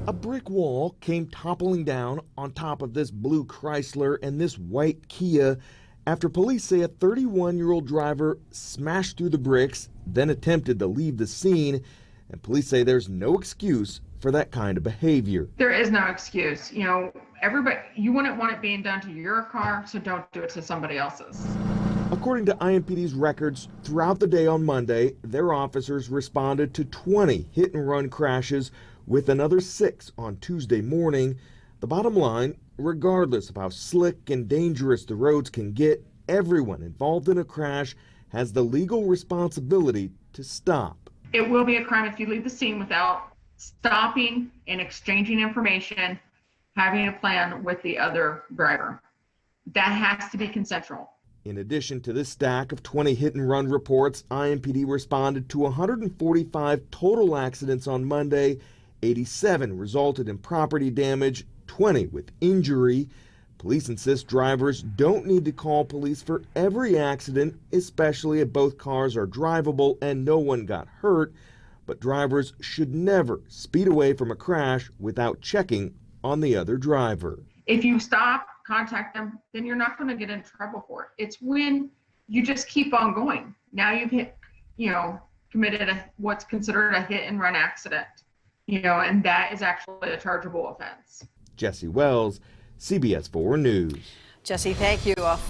A brick wall came toppling down on top of this blue Chrysler and this white Kia after police say a 31-year-old driver smashed through the bricks, then attempted to leave the scene, and police say there's no excuse for that kind of behavior. There is no excuse. You know, everybody, you wouldn't want it being done to your car, so don't do it to somebody else's. According to IMPD's records, throughout the day on Monday, their officers responded to 20 hit-and-run crashes with another 6 on Tuesday morning. The bottom line, regardless of how slick and dangerous the roads can get, everyone involved in a crash has the legal responsibility to stop. It will be a crime if you leave the scene without stopping and exchanging information, having a plan with the other driver. That has to be consensual. In addition to this stack of 20 hit-and-run reports, IMPD responded to 145 total accidents on Monday. 87 resulted in property damage, 20 with injury. Police insist drivers don't need to call police for every accident, especially if both cars are drivable and no one got hurt. But drivers should never speed away from a crash without checking on the other driver. If you stop, contact them, then you're not going to get in trouble for it. It's when you just keep on going. Now you've committed what's considered a hit and run accident, and that is actually a chargeable offense. Jesse Wells, CBS 4 News. Jesse, thank you.